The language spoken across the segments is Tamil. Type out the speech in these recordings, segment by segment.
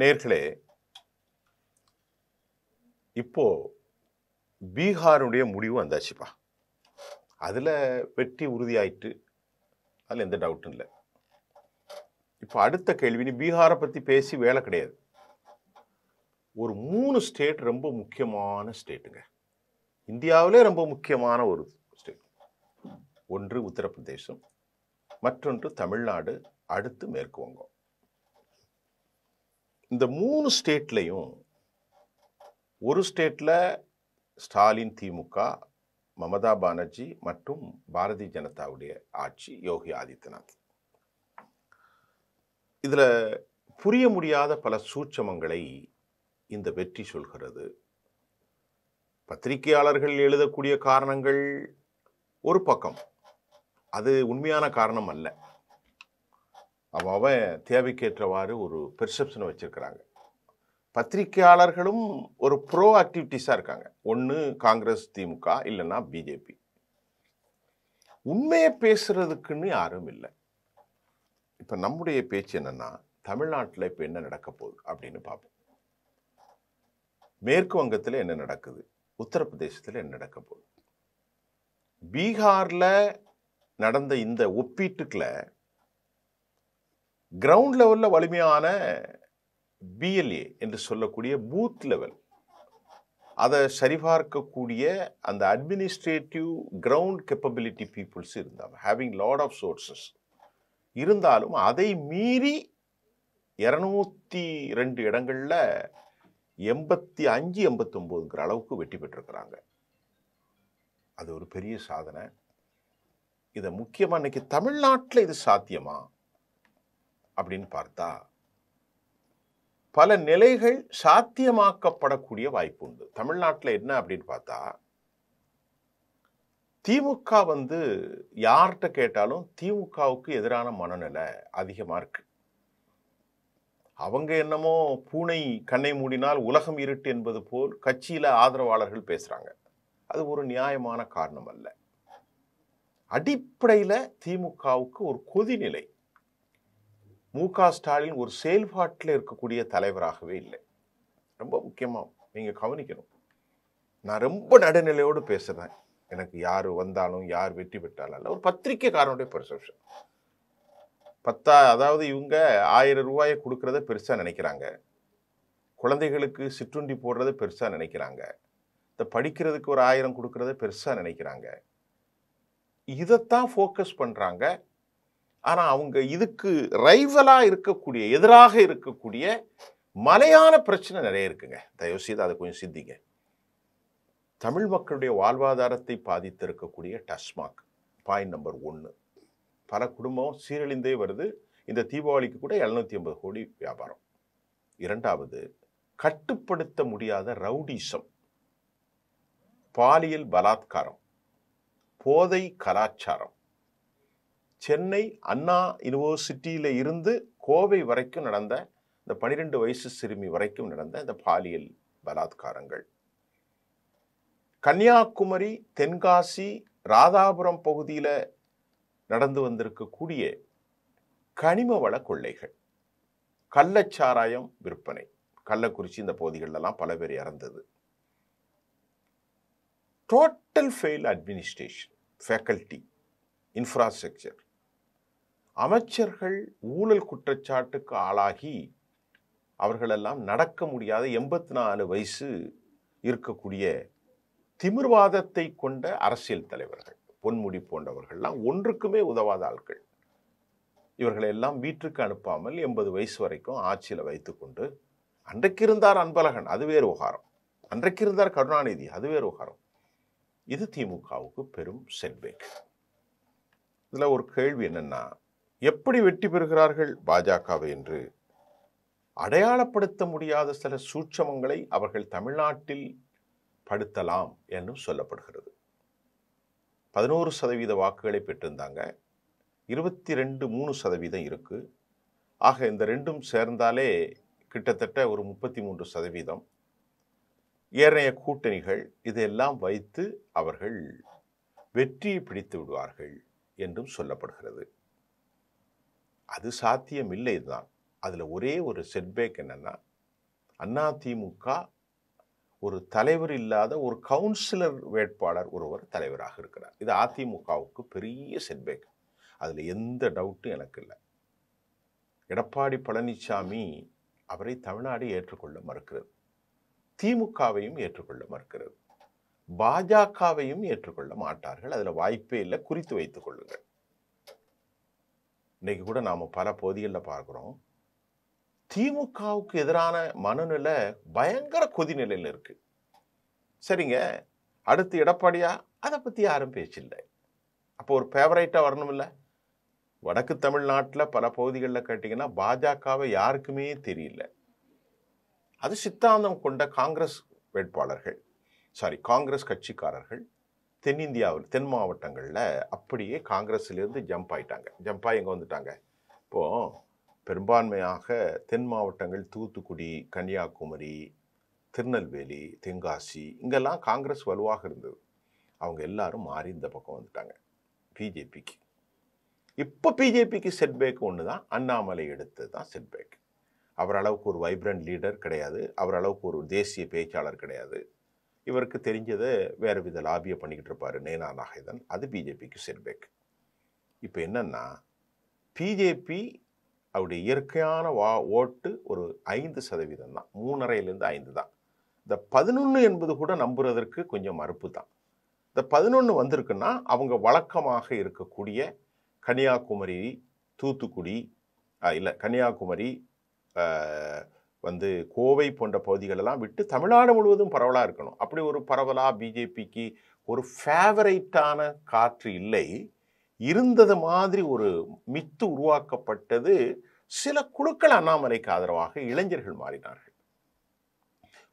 நேர்களே, இப்போ பீகாருடைய முடிவு வந்தாச்சுப்பா. அதுல வெற்றி உறுதியாயிட்டு, அதுல எந்த டவுட்டும் இல்லை. இப்போ அடுத்த கேள்வி, நீ பீகாரை பத்தி பேசி வேலை கிடையாது. ஒரு 3 ஸ்டேட் ரொம்ப முக்கியமான ஸ்டேட்டுங்க. இந்தியாவிலே ரொம்ப முக்கியமான ஒரு ஸ்டேட். ஒன்று உத்தரப்பிரதேசம், மற்றொன்று தமிழ்நாடு, அடுத்து மேற்கு வங்கம். இந்த 3 ஸ்டேட்லையும் ஒரு ஸ்டேட்ல ஸ்டாலின் திமுக, மமதா பானர்ஜி மற்றும் பாரதிய ஜனதாவுடைய ஆட்சி, யோகி ஆதித்யநாத். இதுல புரிய முடியாத பல சூட்சமங்களை இந்த வெற்றி சொல்கிறது. பத்திரிகையாளர்கள் எழுதக்கூடிய காரணங்கள் ஒரு பக்கம், அது உண்மையான காரணம் அல்ல. அவன் தேவைக்கேற்றவாறு ஒரு பெர்செப்ஷனை வச்சிருக்கிறாங்க. பத்திரிகையாளர்களும் ஒரு ப்ரோ ஆக்டிவிட்டிஸா இருக்காங்க. ஒன்று காங்கிரஸ், திமுக, இல்லைன்னா பிஜேபி. உண்மையை பேசுறதுக்குன்னு யாரும் இல்லை. இப்ப நம்முடைய பேச்சு என்னன்னா, தமிழ்நாட்டில் இப்ப என்ன நடக்க போகுது அப்படின்னு பார்ப்போம். மேற்கு வங்கத்தில் என்ன நடக்குது, உத்தரப்பிரதேசத்தில் என்ன நடக்க போகுது. பீகார்ல நடந்த இந்த ஒப்பீட்டுக்குள்ள கிரவுண்ட் லெவல்ல வலிமையான பிஎல்ஏ என்று சொல்லக்கூடிய பூத் லெவல், அதை சரிபார்க்கக்கூடிய அந்த அட்மினிஸ்ட்ரேட்டிவ் கிரவுண்ட் கேப்பபிலிட்டி பீப்புள்ஸ் இருந்தாங்க, ஹேவிங் லாட் ஆஃப் சோர்சஸ். இருந்தாலும் அதை மீறி 202 இடங்கள்ல 85, 89 அளவுக்கு வெற்றி பெற்றிருக்கிறாங்க. அது ஒரு பெரிய சாதனை. இதை முக்கியமா இன்னைக்கு தமிழ்நாட்டில் இது சாத்தியமா அப்படின்னு பார்த்தா, பல நிலைகள் சாத்தியமாக்கப்படக்கூடிய வாய்ப்பு உண்டு. தமிழ்நாட்டில் என்ன அப்படின்னு பார்த்தா, திமுக யார்கிட்ட கேட்டாலும் திமுகவுக்கு எதிரான மனநிலை அதிகமா இருக்கு. அவங்க என்னமோ பூனை கண்ணை மூடினால் உலகம் இருட்டு என்பது போல் கட்சியில ஆதரவாளர்கள் பேசுறாங்க. அது ஒரு நியாயமான காரணம் அல்ல. அடிப்படையில திமுகவுக்கு ஒரு கொதிநிலை. மு.க. ஸ்டாலின் ஒரு செயல்பாட்டில் இருக்கக்கூடிய தலைவராகவே இல்லை. ரொம்ப முக்கியமா நீங்க கவனிக்கணும். நான் ரொம்ப நடுநிலையோடு பேசுறேன். எனக்கு யார் வந்தாலும் யார் வெற்றி பெற்றாலும் அல்ல, ஒரு பத்திரிகைக்காரனுடைய பெர்செப்ஷன். அதாவது இவங்க 1000 ரூபாயை கொடுக்கறத பெருசா நினைக்கிறாங்க, குழந்தைகளுக்கு சிற்றுண்டி போடுறத பெருசா நினைக்கிறாங்க, இந்த படிக்கிறதுக்கு ஒரு 1000 கொடுக்கறத பெருசா நினைக்கிறாங்க. இதைத்தான் ஃபோக்கஸ் பண்றாங்க. ஆனா அவங்க இதுக்கு ரைவலா இருக்கக்கூடிய, எதிராக இருக்கக்கூடிய மலையான பிரச்சனை நிறைய இருக்குங்க. தயவு செய்து அதை கொஞ்சம் சிந்திங்க. தமிழ் மக்களுடைய வாழ்வாதாரத்தை பாதித்திருக்கக்கூடிய டாஸ்மாக் பாயிண்ட் நம்பர் 1. பல குடும்பம் சீரழிந்தே வருது. இந்த தீபாவளிக்கு கூட 750 கோடி வியாபாரம். 2வது, கட்டுப்படுத்த முடியாத ரவுடிசம், பாலியல் பலாத்காரம், போதை கலாச்சாரம். சென்னை அண்ணா யூனிவர்சிட்டியில இருந்து கோவை வரைக்கும் நடந்த இந்த 12 வயசு சிறுமி வரைக்கும் நடந்த இந்த பாலியல் பலாத்காரங்கள். கன்னியாகுமரி, தென்காசி, ராதாபுரம் பகுதியில நடந்து வந்திருக்கக்கூடிய கனிம வள கொள்ளைகள், கள்ளச்சாராயம் விற்பனை, கள்ளக்குறிச்சி இந்த பகுதிகளெல்லாம் பல பேர் இறந்தது. Total fail administration, faculty, infrastructure. அமைச்சர்கள் ஊழல் குற்றச்சாட்டுக்கு ஆளாகி அவர்களெல்லாம் நடக்க முடியாத 84 வயசு இருக்கக்கூடிய திமிர்வாதத்தை கொண்ட அரசியல் தலைவர்கள், பொன்முடி போன்றவர்கள்லாம் ஒன்றுக்குமே உதவாத ஆட்கள். இவர்களை எல்லாம் வீட்டுக்கு அனுப்பாமல் 80 வயசு வரைக்கும் ஆட்சியில் வைத்துக்கொண்டு, அன்றைக்கு இருந்தார் அன்பழகன், அது வேறு விவகாரம், அன்றைக்கு இருந்தார் கருணாநிதி, அது வேறு விவகாரம். இது திமுகவுக்கு பெரும் செட்பேக். இதுல ஒரு கேள்வி என்னன்னா, எப்படி வெற்றி பெறுகிறார்கள் பாஜகவை என்று அடையாளப்படுத்த முடியாத சில சூட்சமங்களை அவர்கள் தமிழ்நாட்டில் படுத்தலாம் என்று சொல்லப்படுகிறது. 11% வாக்குகளை பெற்றிருந்தாங்க, 22-3% இருக்கு. ஆக இந்த ரெண்டும் சேர்ந்தாலே கிட்டத்தட்ட ஒரு 33%. ஏனைய கூட்டணிகள் இதெல்லாம் வைத்து அவர்கள் வெற்றியை பிடித்து விடுவார்கள் என்றும் சொல்லப்படுகிறது. அது சாத்தியம் இல்லை தான். அதுல ஒரே ஒரு செட்பேக் என்னன்னா, அதிமுக ஒரு தலைவர் இல்லாத ஒரு கவுன்சிலர் வேட்பாளர் ஒருவர் தலைவராக இருக்கிறார். இது அதிமுகவுக்கு பெரிய செட்பேக். அதில் எந்த டவுட்டும் எனக்கு இல்லை. எடப்பாடி பழனிசாமி அவரை தமிழ்நாடு ஏற்றுக்கொள்ள மறுக்கிறது. திமுகவையும் ஏற்றுக்கொள்ள மறுக்கிறது. பாஜகவையும் ஏற்றுக்கொள்ள மாட்டார்கள். அதில் வாய்ப்பே இல்லை. குறித்து வைத்துக் கொள்ளுங்கள். இன்னைக்கு கூட நாம் பல பகுதிகளில் பார்க்குறோம். திமுகவுக்கு எதிரான மனநிலை பயங்கர கொதிநிலையில் இருக்கு. சரிங்க, அடுத்து எடப்பாடியா? அதை பற்றி யாரும் பேச்சில்லை. அப்போ ஒரு ஃபேவரைட்டாக வரணும் இல்லை? வடக்கு தமிழ்நாட்டில் பல பகுதிகளில் கேட்டிங்கன்னா பாஜகவை யாருக்குமே தெரியல. அது சித்தாந்தம் கொண்ட காங்கிரஸ் வேட்பாளர்கள், காங்கிரஸ் கட்சிக்காரர்கள் தென்னிந்தியாவில் தென் மாவட்டங்களில் அப்படியே காங்கிரஸிலிருந்து ஜம்ப் ஆயிட்டாங்க. ஜம்பாக எங்கே வந்துட்டாங்க? இப்போது பெரும்பான்மையாக தென் மாவட்டங்கள் தூத்துக்குடி, கன்னியாகுமரி, திருநெல்வேலி, தென்காசி, இங்கெல்லாம் காங்கிரஸ் வலுவாக இருந்தது. அவங்க எல்லாரும் மாறி இந்த பக்கம் வந்துட்டாங்க பிஜேபிக்கு. இப்போ பிஜேபிக்கு செட்பேக் ஒன்று தான். அண்ணாமலை எடுத்தது தான் செட்பேக். அவர் அளவுக்கு ஒரு வைப்ரண்ட் லீடர் கிடையாது. அவர் அளவுக்கு ஒரு தேசிய பேச்சாளர் கிடையாது. இவருக்கு தெரிஞ்சதை வேறு வித லாபியை பண்ணிக்கிட்டு இருப்பார் நேனா நாகேதன். அது பிஜேபிக்கு செட்பேக். இப்போ என்னன்னா, பிஜேபி அவருடைய இயற்கையான ஓட்டு ஒரு 5% தான். 3.5லேருந்து 5 தான். இந்த 11 என்பது கூட நம்புறதற்கு கொஞ்சம் மறுப்பு தான். இந்த 11 வந்திருக்குன்னா அவங்க வழக்கமாக இருக்கக்கூடிய கன்னியாகுமரி, தூத்துக்குடி, கன்னியாகுமரி, கோவை போன்ற பகுதிகளெல்லாம் விட்டு தமிழ்நாடு முழுவதும் பரவலாக இருக்கணும். அப்படி ஒரு பரவலாக பிஜேபிக்கு ஒரு ஃபேவரைட்டான காற்று இல்லை. இருந்தது மாதிரி ஒரு மித்து உருவாக்கப்பட்டது. சில குழுக்கள் அண்ணாமலைக்கு ஆதரவாக இளைஞர்கள் மாறினார்கள்.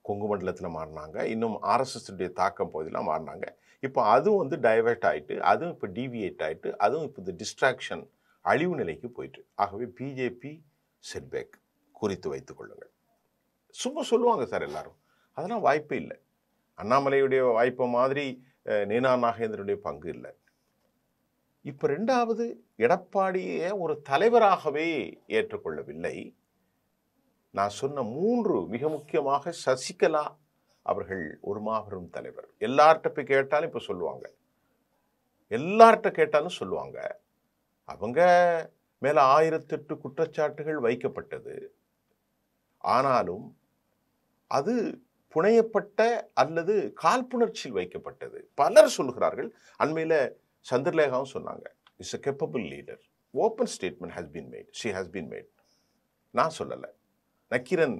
கொங்கு மண்டலத்தில் மாறினாங்க. இன்னும் ஆர்எஸ்எஸ் தாக்கம் பகுதியெல்லாம் மாறினாங்க. இப்போ அதுவும் டைவர்ட் ஆகிட்டு, அதுவும் இப்போ டிவியேட் ஆகிட்டு, அதுவும் இப்போ இந்த டிஸ்ட்ராக்ஷன் அழிவு நிலைக்கு போயிட்டு. ஆகவே பிஜேபி செட்பேக் குறித்து வைத்துக் கொள்ளுங்கள். சும்மா சொல்லுவாங்க சார் எல்லாரும். அதெல்லாம் வாய்ப்பே இல்லை. அண்ணாமலையுடைய வாய்ப்பு மாதிரி நேனா நாகேந்திரனுடைய பங்கு இல்லை. இப்போ 2வது, எடப்பாடியை ஒரு தலைவராகவே ஏற்றுக்கொள்ளவில்லை. நான் சொன்ன 3 மிக முக்கியமாக சசிகலா அவர்கள் ஒரு மாபெரும் தலைவர். எல்லார்கிட்ட போய் கேட்டாலும் இப்போ சொல்லுவாங்க. எல்லார்கிட்ட கேட்டாலும் சொல்லுவாங்க. அவங்க மேலே 1008 குற்றச்சாட்டுகள் வைக்கப்பட்டது. ஆனாலும் அது புனையப்பட்ட அல்லது காழ்ப்புணர்ச்சியில் வைக்கப்பட்டது. பலர் சொல்லுகிறார்கள். அண்மையில் சந்திரலேகாவும் சொன்னாங்க, is a capable leader. Open statement has been made. she has been made. நான் சொல்லலை. நக்கீரன்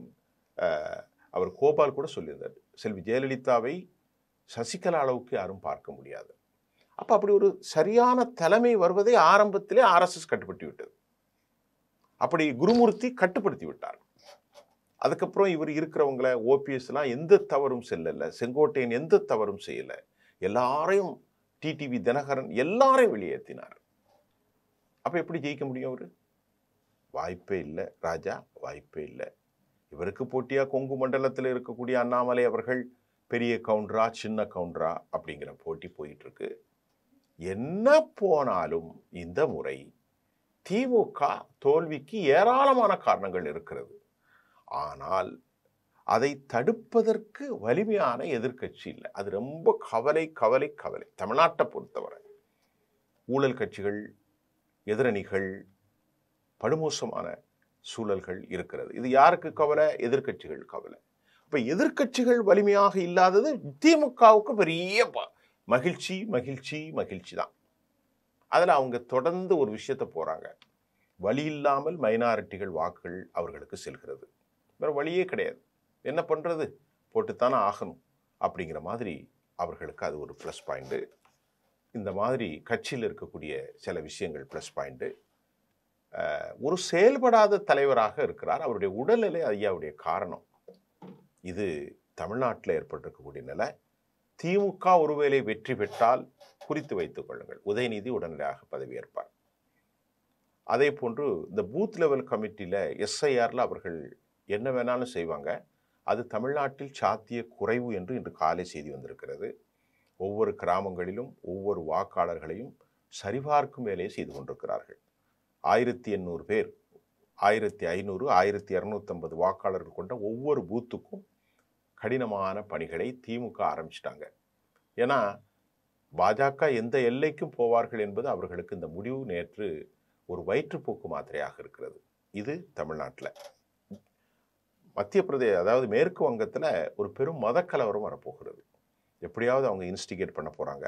அவர் கோபால் கூட சொல்லியிருந்தார், செல்வி ஜெயலலிதாவை சசிகலா அளவுக்கு யாரும் பார்க்க முடியாது. அப்போ அப்படி ஒரு சரியான தலைமை வருவதை ஆரம்பத்திலே ஆர்எஸ்எஸ் கட்டுப்படுத்தி விட்டது. அப்படி குருமூர்த்தி கட்டுப்படுத்தி விட்டார். அதுக்கப்புறம் இவர் இருக்கிறவங்கள ஓபிஎஸ்லாம் எந்த தவறும் செல்லலை, செங்கோட்டையன் எந்த தவறும் செய்யலை, எல்லாரையும் டிடிவி தினகரன் எல்லாரையும் வெளியேற்றினார். அப்போ எப்படி ஜெயிக்க முடியும்? அவர் வாய்ப்பே இல்லை ராஜா, வாய்ப்பே இல்லை. இவருக்கு போட்டியாக கொங்கு மண்டலத்தில் இருக்கக்கூடிய அண்ணாமலை அவர்கள் பெரிய கவுண்டரா சின்ன கவுண்டரா அப்படிங்கிற போட்டி போயிட்டு இருக்கு. என்ன போனாலும் இந்த முறை திமுக தோல்விக்கு ஏராளமான காரணங்கள் இருக்கிறது. ஆனால் அதை தடுப்பதற்கு வலிமையான எதிர்க்கட்சி இல்லை. அது ரொம்ப கவலை கவலை கவலை. தமிழ்நாட்டை பொறுத்தவரை ஊழல் கட்சிகள், எதிரணிகள், படுமோசமான சூழல்கள் இருக்கிறது. இது யாருக்கு கவலை? எதிர்க்கட்சிகள் கவலை. இப்போ எதிர்க்கட்சிகள் வலிமையாக இல்லாதது திமுகவுக்கு பெரிய மகிழ்ச்சி மகிழ்ச்சி மகிழ்ச்சி தான். அதில் அவங்க தொடர்ந்து ஒரு விஷயத்தை போகிறாங்க. வழி இல்லாமல் மைனாரிட்டிகள் வாக்குகள் அவர்களுக்கு செல்கிறது. வேறு வழியே கிடையாது. என்ன பண்ணுறது, போட்டுத்தானே ஆகணும் அப்படிங்கிற மாதிரி அவர்களுக்கு அது ஒரு ப்ளஸ் பாயிண்ட்டு. இந்த மாதிரி கட்சியில் இருக்கக்கூடிய சில விஷயங்கள் ப்ளஸ் பாயிண்ட்டு. ஒரு செயல்படாத தலைவராக இருக்கிறார். அவருடைய உடல்நிலை ஐயாவுடைய காரணம். இது தமிழ்நாட்டில் ஏற்பட்டிருக்கக்கூடிய நிலை. திமுக ஒருவேளை வெற்றி பெற்றால் குறித்து வைத்துக் கொள்ளுங்கள், உதயநிதி உடனடியாக பதவியேற்பார். அதே போன்று இந்த பூத் லெவல் கமிட்டியில் எஸ்ஐஆரில் அவர்கள் என்ன வேணாலும் செய்வாங்க. அது தமிழ்நாட்டில் சாத்திய குறைவு என்று இன்று காலை செய்தி வந்திருக்கிறது. ஒவ்வொரு கிராமங்களிலும் ஒவ்வொரு வாக்காளர்களையும் சரிபார்க்கும் வேலையை செய்து கொண்டிருக்கிறார்கள். 1800 பேர் 1500 1250 வாக்காளர்கள் கொண்ட ஒவ்வொரு பூத்துக்கும் கடினமான பணிகளை திமுக ஆரம்பிச்சிட்டாங்க. ஏன்னா பாஜக எந்த எல்லைக்கும் போவார்கள் என்பது அவர்களுக்கு இந்த முடிவு நேற்று ஒரு வயிற்றுப்போக்கு மாத்திரையாக இருக்கிறது. இது தமிழ்நாட்டில். மத்திய பிரதேச, அதாவது மேற்கு வங்கத்தில் ஒரு பெரும் மத கலவரம் வரப்போகிறது. எப்படியாவது அவங்க இன்ஸ்டிகேட் பண்ண போகிறாங்க.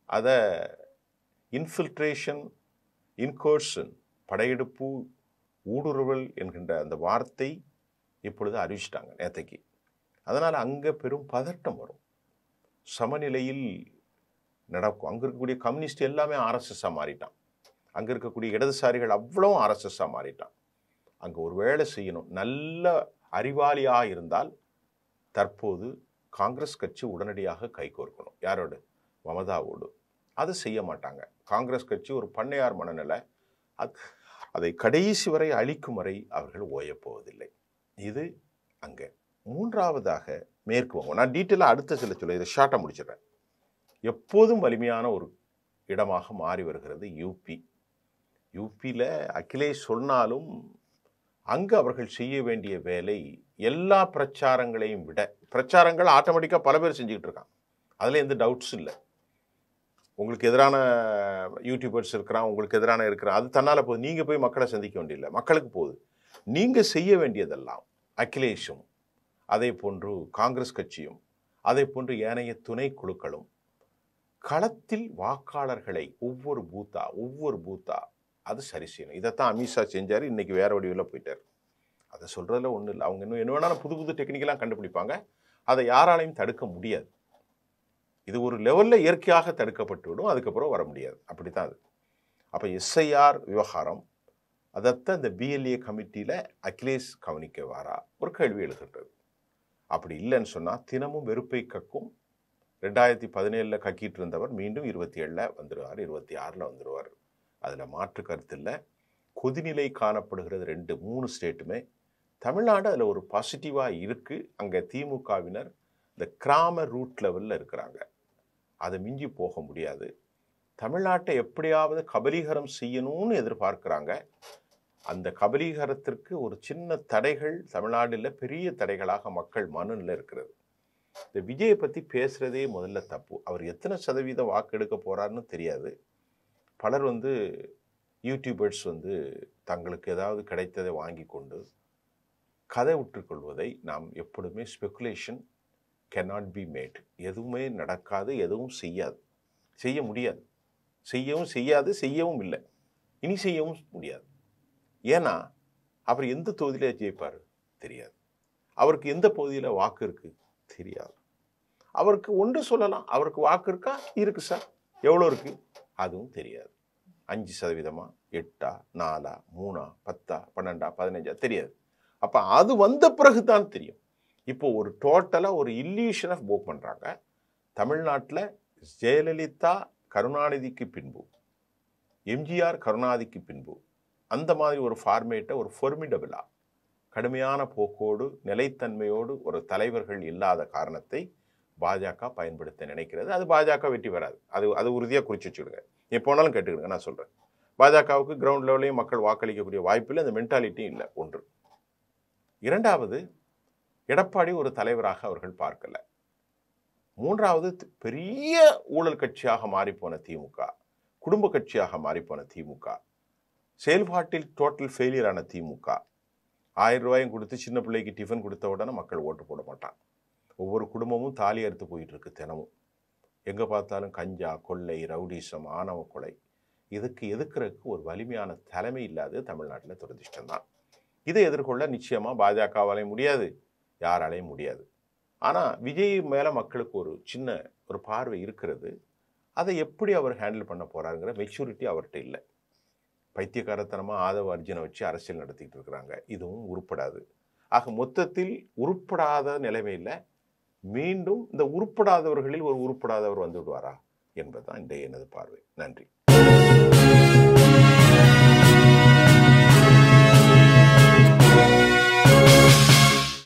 அதை இன்ஃபில்ட்ரேஷன், இன்கர்ஷன், படையெடுப்பு, ஊடுருவல் என்கின்ற அந்த வார்த்தை இப்பொழுது அறிவிச்சிட்டாங்க நேற்றைக்கு. அதனால் அங்கே பெரும் பதட்டம் வரும். சமநிலையில் நடக்கும். அங்கே இருக்கக்கூடிய கம்யூனிஸ்ட் எல்லாமே ஆர்எஸ்எஸ்ஸாக மாறிட்டான். அங்கே இருக்கக்கூடிய இடதுசாரிகள் அவ்வளோ ஆர்எஸ்எஸ்ஸாக மாறிட்டான். அங்கே ஒரு வேலை செய்யணும். நல்ல அறிவாளியாக இருந்தால் தற்போது காங்கிரஸ் கட்சி உடனடியாக கைகோர்க்கணும். யாரோடு? மமதாவோடு. அது செய்ய மாட்டாங்க. காங்கிரஸ் கட்சி ஒரு பண்ணையார் மனநிலை. அதை கடைசி வரை அழிக்கும் வரை அவர்கள் ஓயப்போவதில்லை. இது அங்கே. மூன்றாவதாக மேற்கு வங்கம். நான் டீட்டெயிலாக அடுத்த சொல்ல இதை ஷார்ட்டாக முடிச்சிடுறேன். எப்போதும் வலிமையான ஒரு இடமாக மாறி வருகிறது யூபி. யூபியில் அகிலேஷ் சொன்னாலும் அங்கு அவர்கள் செய்ய வேண்டிய வேலை எல்லா பிரச்சாரங்களையும் விட, பிரச்சாரங்கள் ஆட்டோமேட்டிக்காக பல பேர் செஞ்சுக்கிட்டு இருக்காங்க, அதில் எந்த டவுட்ஸும் இல்லை. உங்களுக்கு எதிரான யூடியூபர்ஸ் இருக்கிறான், உங்களுக்கு எதிரான இருக்கிறான், அது தன்னால் போகுது. நீங்கள் போய் மக்களை சந்திக்க வேண்டியதில்லை, மக்களுக்கு போகுது. நீங்கள் செய்ய வேண்டியதெல்லாம் அகிலேஷும், அதே போன்று காங்கிரஸ் கட்சியும், அதே போன்று ஏனைய துணை குழுக்களும் களத்தில் வாக்காளர்களை ஒவ்வொரு பூத்தா அது சரி செய்யணும். இதைத்தான் அமித்ஷா செஞ்சார். இன்னைக்கு வேற வடிவில் போயிட்டார். அதை சொல்றதுல ஒன்றும் இல்லை. அவங்க இன்னும் என்ன வேணாலும் புது புது டெக்னிக்கெல்லாம் கண்டுபிடிப்பாங்க. அதை யாராலையும் தடுக்க முடியாது. இது ஒரு லெவலில் இயற்கையாக தடுக்கப்பட்டு விடும். அதுக்கப்புறம் வர முடியாது. அப்படித்தான் அது. அப்போ எஸ்ஐஆர் விவகாரம், அதைத்தான் இந்த பிஎல்ஏ கமிட்டியில் அகிலேஷ் கவனிக்க வாரா ஒரு கேள்வி எழுகின்றது. அப்படி இல்லைன்னு சொன்னால் தினமும் வெறுப்பை கக்கும். 2017 கக்கிட்டு இருந்தவர் மீண்டும் 27 வந்துடுவார், 26 வந்துடுவார். அதில் மாற்று கருத்து இல்லை. கொதிநிலை காணப்படுகிறது 2-3 ஸ்டேட்டுமே. தமிழ்நாடு அதில் ஒரு பாசிட்டிவாக இருக்குது. அங்கே திமுகவினர் இந்த கிராம ரூட் லெவலில் இருக்கிறாங்க. அதை மிஞ்சி போக முடியாது. தமிழ்நாட்டை எப்படியாவது கபலீகரம் செய்யணும்னு எதிர்பார்க்குறாங்க. அந்த கபலீகரத்திற்கு ஒரு சின்ன தடைகள் தமிழ்நாட்டில் பெரிய தடைகளாக மக்கள் மனநிலை இருக்கிறது. இந்த விஜயை பற்றி பேசுகிறதே முதல்ல தப்பு. அவர் எத்தனை சதவீதம் வாக்கு எடுக்க போகிறாருன்னு தெரியாது. பலர் யூடியூபர்ஸ் தங்களுக்கு ஏதாவது கிடைத்ததை வாங்கி கொண்டு கதை விட்டுக்கொள்வதை நாம் எப்பொழுதுமே ஸ்பெகுலேஷன் cannot be made. எதுவுமே நடக்காது, எதுவும் செய்ய முடியாது, செய்யவும் செய்யாது, செய்யவும் இல்லை, இனி செய்யவும் முடியாது. ஏன்னா அவர் எந்த தொகுதியில் ஜெயிப்பார் தெரியாது. அவருக்கு எந்த பகுதியில் வாக்கு இருக்குது தெரியாது. அவருக்கு ஒன்று சொல்லலாம், அவருக்கு வாக்கு இருக்கா, இருக்கு சார், எவ்வளோ இருக்குது அதுவும் தெரியாது. 5%, 8, 4, 3, 10, 12, 15 தெரியாது. அப்போ அது வந்த பிறகு தான் தெரியும். இப்போ ஒரு டோட்டலாக ஒரு இல்லூஷனை போக் பண்ணுறாங்க. தமிழ்நாட்டில் ஜெயலலிதா கருணாநிதிக்கு பின்பு, எம்ஜிஆர் கருணாநிதிக்கு பின்பு அந்த மாதிரி ஒரு ஃபார்மேட்டை ஒரு ஃபொர்மிடபிளாக கடுமையான போக்கோடு நிலைத்தன்மையோடு ஒரு தலைவர்கள் இல்லாத காரணத்தை பாஜக பயன்படுத்த நினைக்கிறது. அது பாஜக வெற்றி பெறாது. அது உறுதியாக குறிச்சு வச்சுக்கிடுங்க. எப்போனாலும் கேட்டுக்கிடுங்க. நான் சொல்கிறேன், பாஜகவுக்கு கிரவுண்ட் லெவலையும் மக்கள் வாக்களிக்கக்கூடிய வாய்ப்பில்லை, அந்த மென்டாலிட்டியும் இல்லை. ஒன்று. இரண்டாவது, எடப்பாடி ஒரு தலைவராக அவர்கள் பார்க்கல. மூன்றாவது, பெரிய ஊழல் கட்சியாக மாறிப்போன திமுக, குடும்ப கட்சியாக மாறிப்போன திமுக, செயல்பாட்டில் டோட்டல் ஃபெயிலியரான திமுக. 1000 ரூபாயும் கொடுத்து சின்ன பிள்ளைக்கு டிஃபன் கொடுத்த உடனே மக்கள் ஓட்டு போட மாட்டான். ஒவ்வொரு குடும்பமும் தாலி அறுத்து போயிட்டு இருக்கு. தினமும் எங்கே பார்த்தாலும் கஞ்சா, கொள்ளை, ரவுடிசம், ஆணவ கொலை. இதுக்கு எதிர்க்கிறதுக்கு ஒரு வலிமையான தலைமை இல்லாத தமிழ்நாட்டில் துரதிஷ்டம்தான். இதை எதிர்கொள்ள நிச்சயமாக பாஜகவாலையும் முடியாது, யாராலையும் முடியாது. ஆனால் விஜய் மேலே மக்களுக்கு ஒரு சின்ன ஒரு பார்வை இருக்கிறது. அதை எப்படி அவர் ஹேண்டில் பண்ண போகிறாருங்கிற மெச்சூரிட்டி அவர்கிட்ட இல்லை. பைத்தியக்காரத்தனமாக ஆதவ அர்ஜுனை வச்சு அரசியல் நடத்திக்கிட்டு இருக்கிறாங்க. இதுவும் உருப்படாது. ஆக மொத்தத்தில் உருப்படாத நிலைமையில் மீண்டும் இந்த உருப்படாதவர்களில் ஒரு உருப்படாதவர் வந்து விடுவாரா என்பதுதான் இன்றைய எனது பார்வை. நன்றி.